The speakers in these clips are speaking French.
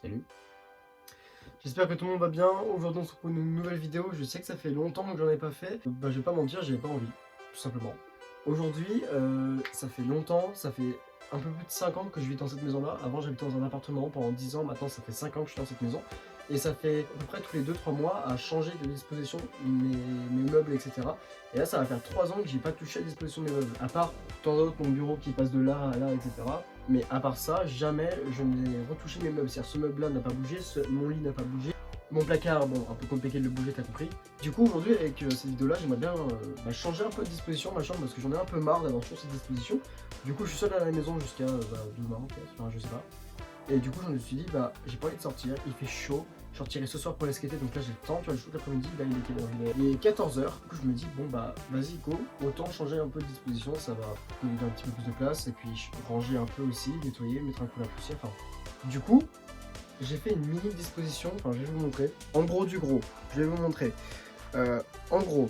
Salut. J'espère que tout le monde va bien. Aujourd'hui on se retrouve pour une nouvelle vidéo. Je sais que ça fait longtemps que j'en ai pas fait. Je vais pas mentir, j'avais pas envie, tout simplement. Aujourd'hui, ça fait longtemps, ça fait un peu plus de 5 ans que je vis dans cette maison-là. Avant j'habitais dans un appartement pendant 10 ans, maintenant ça fait 5 ans que je suis dans cette maison. Et ça fait à peu près tous les 2-3 mois à changer de disposition mes meubles, etc. Et là ça va faire 3 ans que j'ai pas touché à la disposition de mes meubles. À part de temps en temps mon bureau qui passe de là à là, etc. Mais à part ça, jamais je n'ai retouché mes meubles. C'est-à-dire ce meuble-là n'a pas bougé, mon lit n'a pas bougé. Mon placard, bon, un peu compliqué de le bouger, t'as compris. Du coup, aujourd'hui, avec cette vidéo-là, j'aimerais bien changer un peu de disposition ma chambre parce que j'en ai un peu marre d'avoir toujours cette disposition. Du coup, je suis seul à la maison jusqu'à demain, peut-être, enfin, je sais pas. Et du coup, je me suis dit, j'ai pas envie de sortir, il fait chaud. Je sortirai ce soir pour aller skater, donc là j'ai le temps, tu vois, le shoot l'après-midi, là il est quelle heure? Il est 14h, du coup je me dis, bon vas-y go, autant changer un peu de disposition, ça va me donner un petit peu plus de place, et puis ranger un peu aussi, nettoyer, mettre un coup la poussière, enfin. Du coup, j'ai fait une mini disposition, enfin je vais vous montrer, en gros du gros, je vais vous montrer. En gros,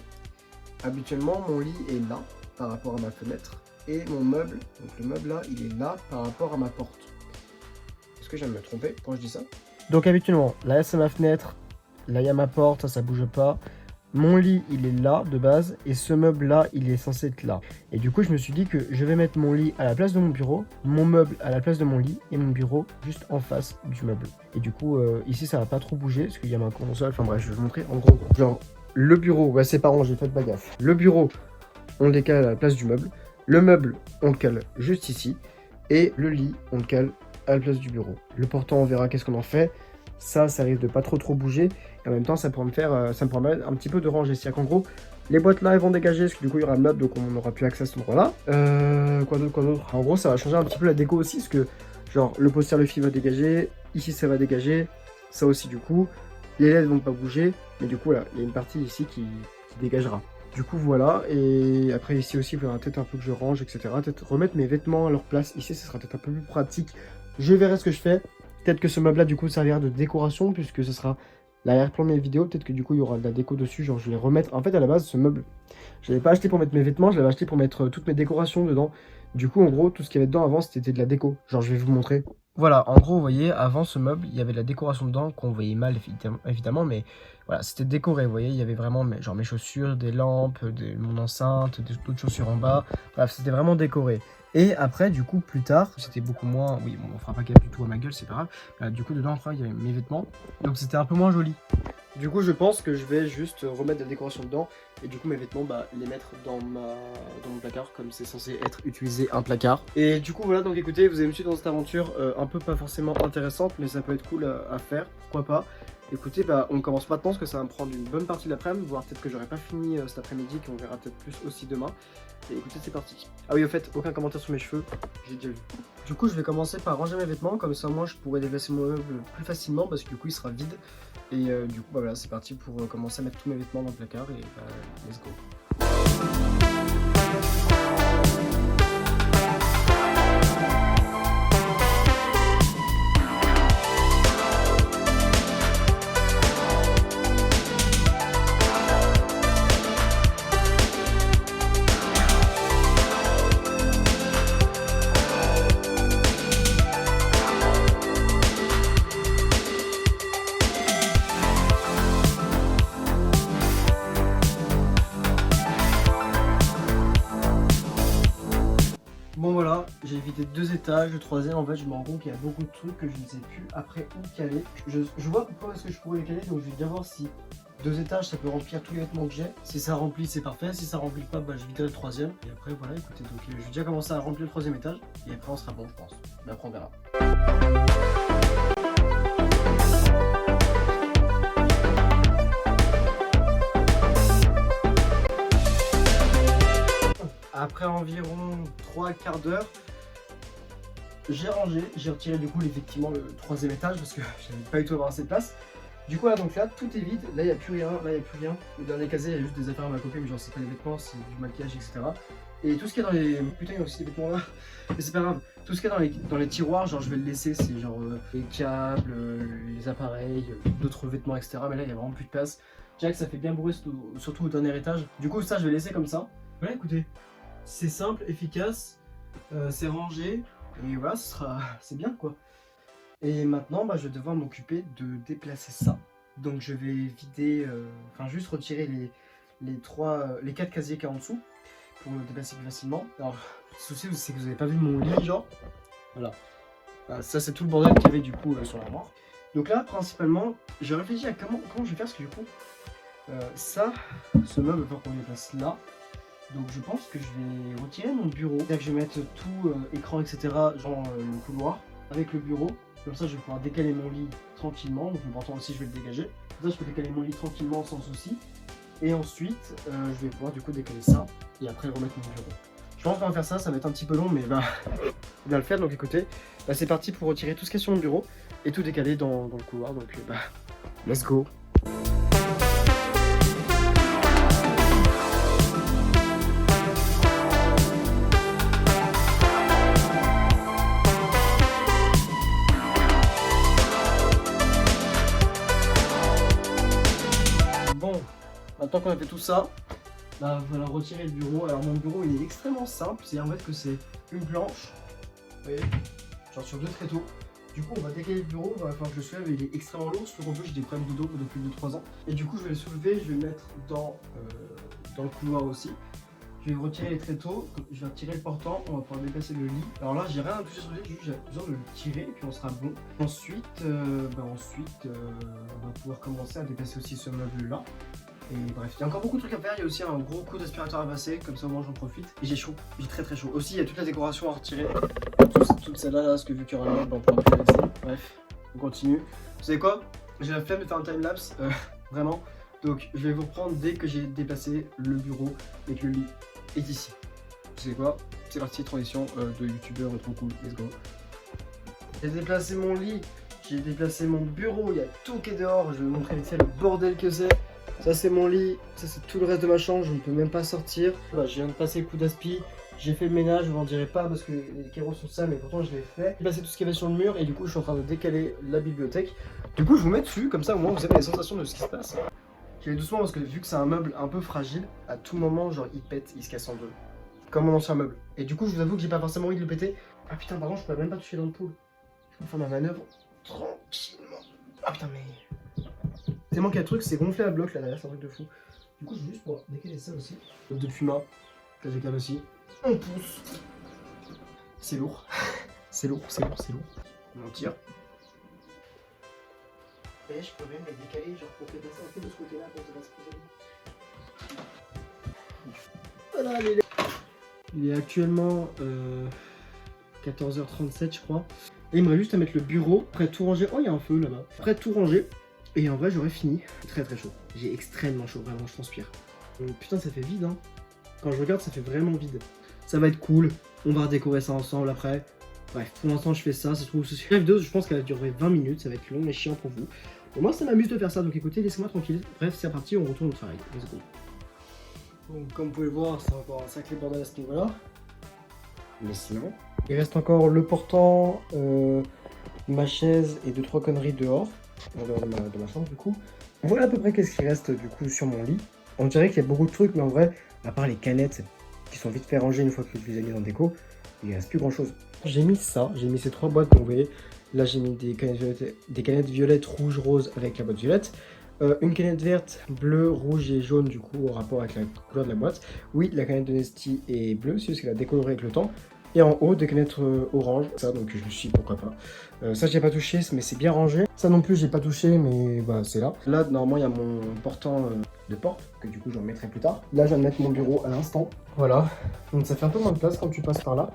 habituellement mon lit est là, par rapport à ma fenêtre, et mon meuble, donc le meuble là, il est là, par rapport à ma porte. Est-ce que je viens de me tromper quand je dis ça? Donc habituellement, là c'est ma fenêtre, là il y a ma porte, ça bouge pas. Mon lit il est là de base et ce meuble là il est censé être là. Et du coup je me suis dit que je vais mettre mon lit à la place de mon bureau, mon meuble à la place de mon lit et mon bureau juste en face du meuble. Et du coup ici ça va pas trop bouger parce qu'il y a ma console, enfin bref je vais vous montrer en gros. Genre le bureau, ouais c'est pas rangé, faites pas gaffe. Le bureau on le décale à la place du meuble, le meuble on le cale juste ici et le lit on le cale à la place du bureau. Le portant, on verra qu'est-ce qu'on en fait. Ça risque de pas trop bouger. Et en même temps, ça pourra me permettre un petit peu de ranger. C'est-à-dire qu'en gros, les boîtes là, elles vont dégager, parce que du coup, il y aura le meuble, donc on n'aura plus accès à cet endroit-là. Quoi d'autre? En gros, ça va changer un petit peu la déco aussi, parce que, genre, le poster, le fil va dégager. Ici, ça va dégager. Ça aussi, du coup. Les LED vont pas bouger. Mais du coup, là, il y a une partie ici qui dégagera. Du coup voilà, et après ici aussi il faudra peut-être un peu que je range, etc. Peut-être remettre mes vêtements à leur place, ici ce sera peut-être un peu plus pratique. Je verrai ce que je fais, peut-être que ce meuble là du coup servira de décoration puisque ce sera l'arrière-plan de mes vidéos, peut-être que du coup il y aura de la déco dessus, genre je vais remettre, en fait à la base ce meuble, je l'avais pas acheté pour mettre mes vêtements, je l'avais acheté pour mettre toutes mes décorations dedans. Du coup en gros tout ce qu'il y avait dedans avant c'était de la déco, genre je vais vous montrer. Voilà, en gros, vous voyez, avant ce meuble, il y avait de la décoration dedans qu'on voyait mal, évidemment, mais voilà, c'était décoré, vous voyez, il y avait vraiment genre mes chaussures, des lampes, mon enceinte, d'autres chaussures en bas, bref, c'était vraiment décoré. Et après, du coup, plus tard, c'était beaucoup moins, oui, bon, on fera pas gaffe du tout à ma gueule, c'est pas grave, du coup, dedans, après, il y avait mes vêtements, donc c'était un peu moins joli. Du coup, je pense que je vais juste remettre de la décoration dedans et du coup mes vêtements, les mettre dans mon placard comme c'est censé être utilisé un placard. Et du coup voilà, donc écoutez, vous avez me suivre dans cette aventure un peu pas forcément intéressante, mais ça peut être cool à faire, pourquoi pas. Écoutez, on commence maintenant parce que ça va me prendre une bonne partie de l'après-midi, voire peut-être que j'aurai pas fini cet après-midi, qu'on verra peut-être plus aussi demain. Et écoutez, c'est parti. Ah oui, au fait, aucun commentaire sur mes cheveux, j'ai déjà vu. Du coup, je vais commencer par ranger mes vêtements, comme ça moi je pourrai déplacer mon meuble plus facilement parce que du coup il sera vide. Et du coup, voilà, c'est parti pour commencer à mettre tous mes vêtements dans le placard et let's go. Bon voilà, j'ai évité 2 étages, le troisième en fait je me rends compte qu'il y a beaucoup de trucs que je ne sais plus après où caler. Je vois pourquoi est-ce que je pourrais les caler, donc je vais bien voir si 2 étages ça peut remplir tous les vêtements que j'ai. Si ça remplit c'est parfait, si ça remplit pas je viderai le troisième. Et après voilà écoutez, donc je vais déjà commencer à remplir le troisième étage et après on sera bon je pense. Mais après on verra. Après environ 3 quarts d'heure, j'ai rangé, j'ai retiré du coup effectivement le troisième étage parce que j'avais pas du tout avoir assez de place. Du coup là donc là tout est vide, là il n'y a plus rien, là il n'y a plus rien. Dans les casiers il y a juste des affaires à ma copine, mais genre c'est pas des vêtements, c'est du maquillage etc. Et tout ce qu'il y a dans les... Putain il y a aussi des vêtements là, mais c'est pas grave. Tout ce qu'il y a dans les tiroirs, genre je vais le laisser, c'est genre les câbles, les appareils, d'autres vêtements etc. Mais là il n'y a vraiment plus de place. Je dirais que ça fait bien bourrer surtout au dernier étage. Du coup ça je vais laisser comme ça. Voilà écoutez, c'est simple, efficace, c'est rangé. Et voilà, c'est bien quoi. Et maintenant, je vais devoir m'occuper de déplacer ça. Donc je vais vider, enfin juste retirer les 4 casiers qu'il y a en dessous pour le déplacer plus facilement. Alors, le souci, c'est que vous n'avez pas vu mon lit, genre. Voilà. Ça, c'est tout le bordel qu'il y avait du coup sur l'armoire. Donc là, principalement, j'ai réfléchi à comment je vais faire, parce que du coup, ce meuble, il va falloir qu'on le déplace là. Donc je pense que je vais retirer mon bureau. C'est-à-dire que je vais mettre tout, écran, etc., genre le couloir, avec le bureau. Comme ça, je vais pouvoir décaler mon lit tranquillement. Donc l'important aussi, je vais le dégager. Comme ça, je peux décaler mon lit tranquillement, sans souci. Et ensuite, je vais pouvoir du coup décaler ça. Et après, remettre mon bureau. Je pense qu'on va faire ça, ça va être un petit peu long, mais on va le faire. Donc écoutez, c'est parti pour retirer tout ce qu'il y a sur mon bureau. Et tout décaler dans le couloir. Donc let's go. Maintenant qu'on a fait tout ça, il va falloir retirer le bureau. Alors mon bureau il est extrêmement simple, c'est en fait que c'est une planche, vous voyez, genre sur 2 tréteaux. Du coup on va décaler le bureau, il va falloir que je le soulève, il est extrêmement lourd, surtout qu'en plus j'ai des problèmes de dos depuis 2-3 ans. Et du coup je vais le soulever, je vais le mettre dans le couloir aussi. Je vais retirer les tréteaux, je vais retirer le portant, on va pouvoir déplacer le lit. Alors là j'ai rien à toucher sur le lit, juste j'ai besoin de le tirer et puis on sera bon. Ensuite, on va pouvoir commencer à déplacer aussi ce meuble là. Et bref, il y a encore beaucoup de trucs à faire, il y a aussi un gros coup d'aspirateur à passer, comme ça au moins j'en profite. Et j'ai chaud, j'ai très chaud. Aussi il y a toute la décoration à retirer, toute celle-là, parce que vu qu'il y aura le meuble, on pourra plus laisser. Bref, on continue. Vous savez quoi? J'ai la flemme de faire un timelapse, vraiment. Donc je vais vous reprendre dès que j'ai déplacé le bureau et que le lit est ici. Vous savez quoi? C'est parti, transition de youtubeur trop cool, let's go. J'ai déplacé mon lit, j'ai déplacé mon bureau, il y a tout qui est dehors, je vais vous montrer vite fait le bordel que c'est. Ça c'est mon lit, ça c'est tout le reste de ma chambre, je ne peux même pas sortir. Voilà, je viens de passer le coup d'aspi, j'ai fait le ménage, je vous en dirai pas parce que les carreaux sont sales mais pourtant je l'ai fait. J'ai passé tout ce qu'il y avait sur le mur et du coup je suis en train de décaler la bibliothèque. Du coup je vous mets dessus, comme ça au moins vous avez la sensation de ce qui se passe. J'y vais doucement parce que vu que c'est un meuble un peu fragile, à tout moment genre il pète, il se casse en deux. Comme mon ancien meuble. Et du coup je vous avoue que j'ai pas forcément envie de le péter. Ah putain par contre je pourrais même pas toucher dans le pool. Je vais faire ma manœuvre tranquillement. Ah putain mais... C'est moi qui a le truc, c'est gonflé à bloc là derrière, c'est un truc de fou. Du coup, je vais juste pouvoir décaler ça aussi. Le de Puma, que je décale aussi. On pousse. C'est lourd. C'est lourd. On tire. Et je peux même les décaler, genre pour faire passer un peu de ce côté-là pour que ça se pose. Voilà, il est actuellement 14h37, je crois. Et il me reste juste à mettre le bureau, prêt à tout ranger. Oh, il y a un feu là-bas. Prêt à tout ranger. Et en vrai j'aurais fini. Très chaud. J'ai extrêmement chaud, vraiment je transpire. Putain ça fait vide hein. Quand je regarde ça fait vraiment vide. Ça va être cool. On va redécorer ça ensemble après. Bref, pour l'instant je fais ça. Ça se trouve ce live 2 je pense qu'elle va durer 20 minutes. Ça va être long et chiant pour vous. Et moi ça m'amuse de faire ça donc écoutez laissez-moi tranquille. Bref c'est parti, on retourne au travail. Let's go. Donc comme vous pouvez voir c'est encore un sacré bordel à ce niveau là. Mais sinon... Il reste encore le portant, ma chaise et 2-3 conneries dehors. En dehors de ma chambre du coup. Voilà à peu près qu'est-ce qui reste du coup sur mon lit. On dirait qu'il y a beaucoup de trucs mais en vrai, à part les canettes qui sont vite fait ranger une fois que je les ai mis en déco, il reste plus grand chose. J'ai mis ça, j'ai mis ces 3 boîtes donc vous voyez. Là j'ai mis des canettes violettes, rouges, roses avec la boîte violette. Une canette verte, bleue, rouge et jaune du coup en rapport avec la couleur de la boîte. Oui, la canette de Nesty est bleue, c'est juste qu'elle a décoloré avec le temps. Et en haut, des canettes orange, ça donc je me suis dit pourquoi pas. Ça j'ai pas touché, mais c'est bien rangé. Ça non plus j'ai pas touché, mais bah c'est là. Là normalement il y a mon portant de porte, que du coup je remettrai plus tard. Là je viens de mettre mon bureau à l'instant. Voilà, donc ça fait un peu moins de place quand tu passes par là.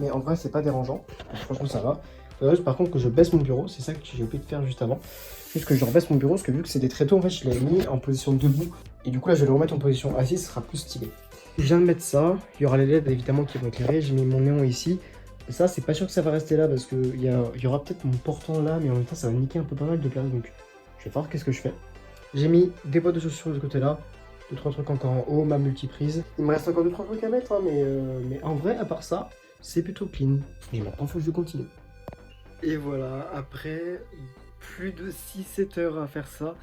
Mais en vrai c'est pas dérangeant, donc, franchement ça va. Par contre que je baisse mon bureau, c'est ça que j'ai oublié de faire juste avant. Juste que je rebaisse mon bureau, parce que vu que c'est des tréteaux en fait je l'ai mis en position debout. Et du coup là je vais le remettre en position assise, ce sera plus stylé. Je viens de mettre ça, il y aura les LED évidemment qui vont éclairer, j'ai mis mon néon ici. Et ça c'est pas sûr que ça va rester là parce qu'il y aura peut-être mon portant là, mais en même temps ça va niquer un peu pas mal de place donc je vais voir qu'est-ce que je fais. J'ai mis des boîtes de chaussures de ce côté là, 2-3 trucs encore en haut, ma multiprise. Il me reste encore 2-3 trucs à mettre hein, mais en vrai à part ça, c'est plutôt clean. Et maintenant faut que je continue. Et voilà, après plus de 6-7 heures à faire ça,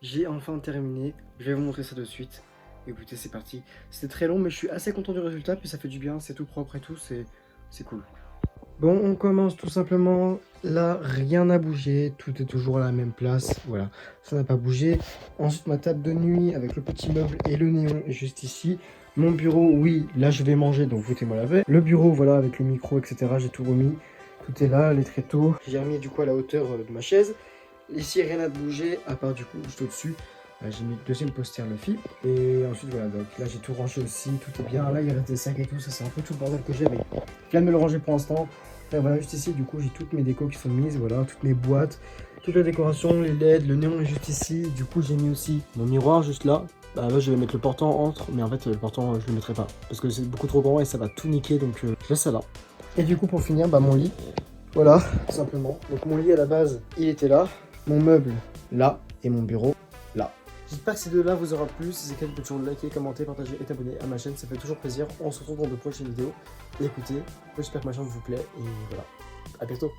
j'ai enfin terminé. Je vais vous montrer ça de suite. Écoutez, c'est parti. C'était très long, mais je suis assez content du résultat, puis ça fait du bien, c'est tout propre et tout, c'est cool. Bon, on commence tout simplement. Là, rien n'a bougé. Tout est toujours à la même place. Voilà, ça n'a pas bougé. Ensuite, ma table de nuit avec le petit meuble et le néon est juste ici. Mon bureau, oui, là je vais manger, donc foutez-moi la paix. Le bureau, voilà, avec le micro, etc. J'ai tout remis. Tout est là, les tréteaux. J'ai remis du coup à la hauteur de ma chaise. Ici, rien n'a bougé, à part du coup, juste au-dessus. J'ai mis le deuxième poster Luffy. Et ensuite, voilà, donc là j'ai tout rangé aussi. Tout est bien. Là, il reste des sacs et tout. Ça, c'est un peu tout le bordel que j'ai, mais je viens de me le ranger pour l'instant. Enfin, voilà, juste ici, du coup, j'ai toutes mes décos qui sont mises, voilà, toutes mes boîtes, toute la décoration, les LED, le néon est juste ici. Du coup, j'ai mis aussi mon miroir juste là. Bah là, je vais mettre le portant entre, mais en fait, le portant, je le mettrai pas parce que c'est beaucoup trop grand et ça va tout niquer, donc je laisse ça là. Et du coup, pour finir, bah mon lit, voilà, tout simplement. Donc mon lit à la base, il était là, mon meuble là et mon bureau là. J'espère que ces deux-là vous aura plu. Si c'est le cas, vous pouvez toujours liker, commenter, partager et t'abonner à ma chaîne. Ça fait toujours plaisir. On se retrouve dans de prochaines vidéos. Et écoutez, j'espère que ma chaîne vous plaît. Et voilà, à bientôt.